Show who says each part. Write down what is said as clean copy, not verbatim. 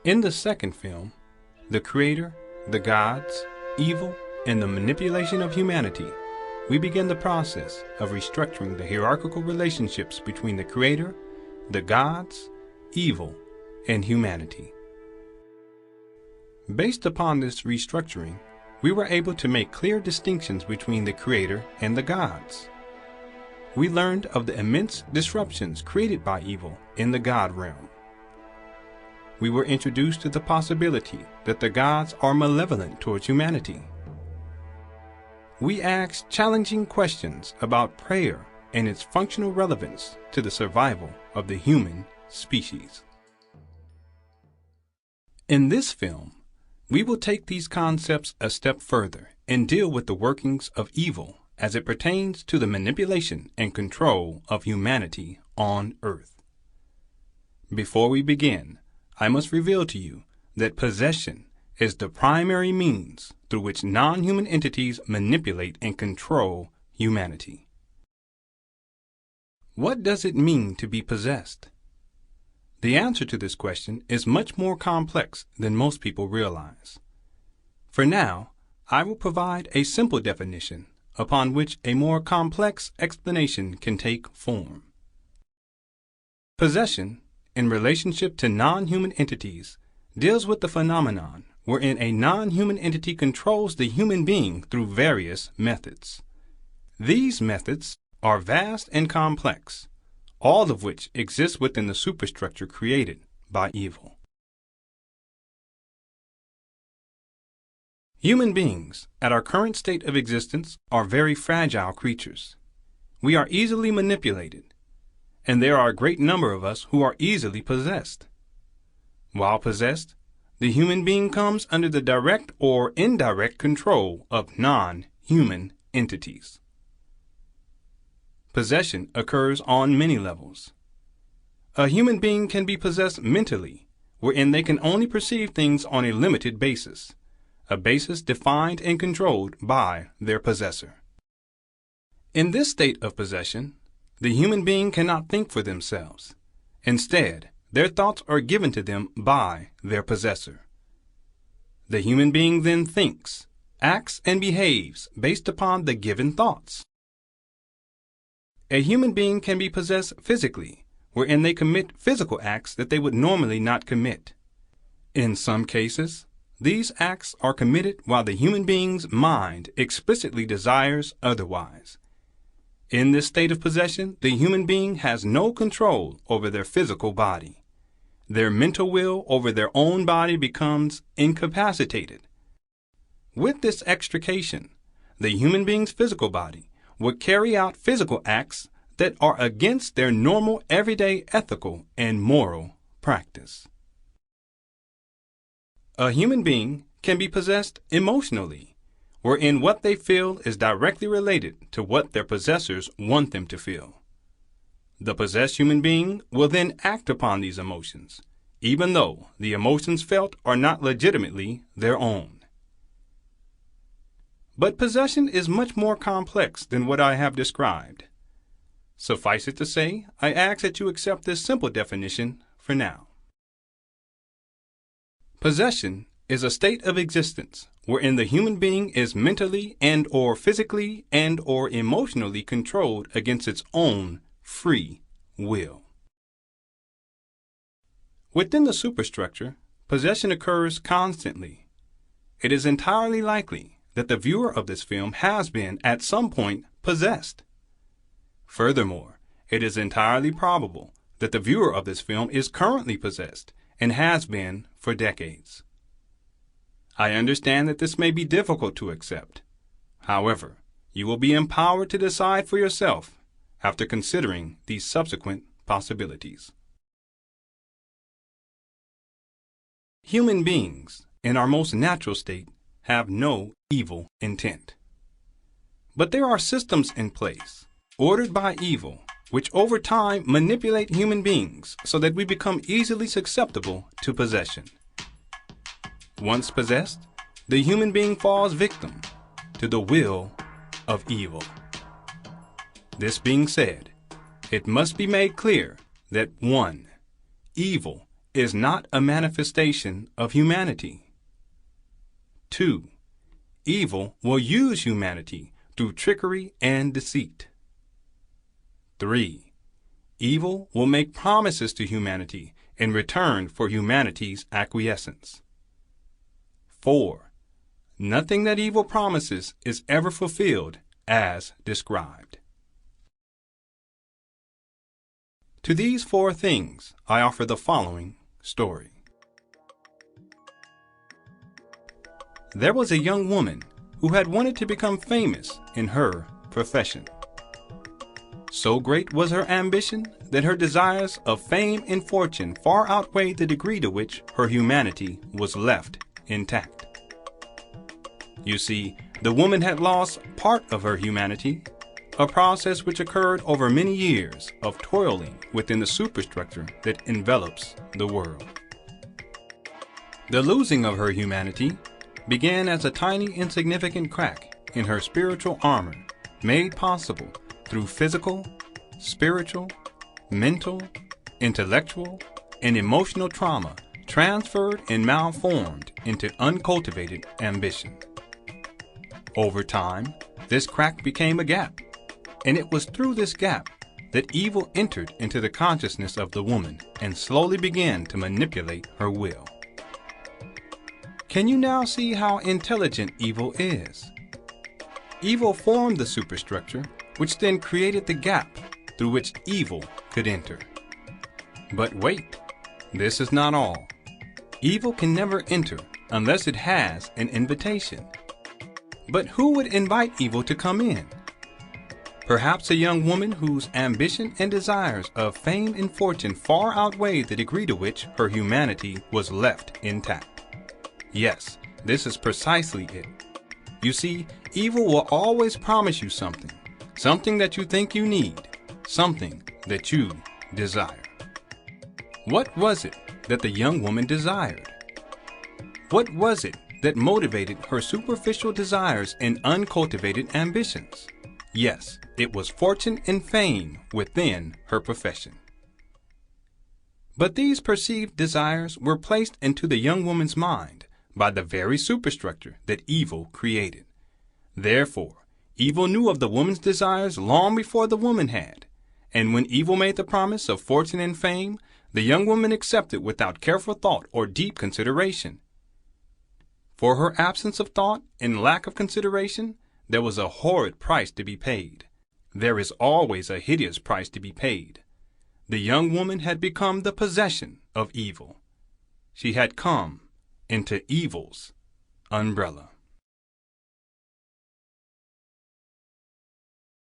Speaker 1: In the second film, the Creator, the gods, evil, and the manipulation of humanity, we begin the process of restructuring the hierarchical relationships between the Creator, the gods, evil, and humanity. Based upon this restructuring, we were able to make clear distinctions between the Creator and the gods. We learned of the immense disruptions created by evil in the God realm. We were introduced to the possibility that the gods are malevolent towards humanity. We asked challenging questions about prayer and its functional relevance to the survival of the human species. In this film, we will take these concepts a step further and deal with the workings of evil as it pertains to the manipulation and control of humanity on Earth. Before we begin, I must reveal to you that possession is the primary means through which non-human entities manipulate and control humanity. What does it mean to be possessed? The answer to this question is much more complex than most people realize. For now, I will provide a simple definition upon which a more complex explanation can take form. Possession, in relationship to non-human entities, deals with the phenomenon wherein a non-human entity controls the human being through various methods. These methods are vast and complex, all of which exist within the superstructure created by evil. Human beings, at our current state of existence, are very fragile creatures. We are easily manipulated, and there are a great number of us who are easily possessed. While possessed, the human being comes under the direct or indirect control of non-human entities. Possession occurs on many levels. A human being can be possessed mentally, wherein they can only perceive things on a limited basis, a basis defined and controlled by their possessor. In this state of possession, the human being cannot think for themselves. Instead, their thoughts are given to them by their possessor. The human being then thinks, acts, and behaves based upon the given thoughts. A human being can be possessed physically, wherein they commit physical acts that they would normally not commit. In some cases, these acts are committed while the human being's mind explicitly desires otherwise. In this state of possession, the human being has no control over their physical body. Their mental will over their own body becomes incapacitated. With this extrication, the human being's physical body would carry out physical acts that are against their normal everyday ethical and moral practice. A human being can be possessed emotionally, wherein what they feel is directly related to what their possessors want them to feel. The possessed human being will then act upon these emotions, even though the emotions felt are not legitimately their own. But possession is much more complex than what I have described. Suffice it to say, I ask that you accept this simple definition for now. Possession is a state of existence wherein the human being is mentally and/or physically and/or emotionally controlled against its own free will. Within the superstructure, possession occurs constantly. It is entirely likely that the viewer of this film has been at some point possessed. Furthermore, it is entirely probable that the viewer of this film is currently possessed and has been for decades. I understand that this may be difficult to accept. However, you will be empowered to decide for yourself after considering these subsequent possibilities. Human beings, in our most natural state, have no evil intent. But there are systems in place, ordered by evil, which over time manipulate human beings so that we become easily susceptible to possession. Once possessed, the human being falls victim to the will of evil. This being said, it must be made clear that 1. Evil is not a manifestation of humanity. 2. Evil will use humanity through trickery and deceit. 3. Evil will make promises to humanity in return for humanity's acquiescence. 4. Nothing that evil promises is ever fulfilled as described. To these 4 things, I offer the following story. There was a young woman who had wanted to become famous in her profession. So great was her ambition that her desires of fame and fortune far outweighed the degree to which her humanity was left intact. You see, the woman had lost part of her humanity, a process which occurred over many years of toiling within the superstructure that envelops the world. The losing of her humanity began as a tiny insignificant crack in her spiritual armor, made possible through physical, spiritual, mental, intellectual, and emotional trauma transferred and malformed into uncultivated ambition. Over time, this crack became a gap, and it was through this gap that evil entered into the consciousness of the woman and slowly began to manipulate her will. Can you now see how intelligent evil is? Evil formed the superstructure, which then created the gap through which evil could enter. But wait, this is not all. Evil can never enter unless it has an invitation. But who would invite evil to come in? Perhaps a young woman whose ambition and desires of fame and fortune far outweighed the degree to which her humanity was left intact. Yes, this is precisely it. You see, evil will always promise you something, something that you think you need, something that you desire. What was it that the young woman desired? What was it that motivated her superficial desires and uncultivated ambitions? Yes, it was fortune and fame within her profession. But these perceived desires were placed into the young woman's mind by the very superstructure that evil created. Therefore, evil knew of the woman's desires long before the woman had, and when evil made the promise of fortune and fame, the young woman accepted without careful thought or deep consideration. For her absence of thought and lack of consideration, there was a horrid price to be paid. There is always a hideous price to be paid. The young woman had become the possession of evil. She had come into evil's umbrella.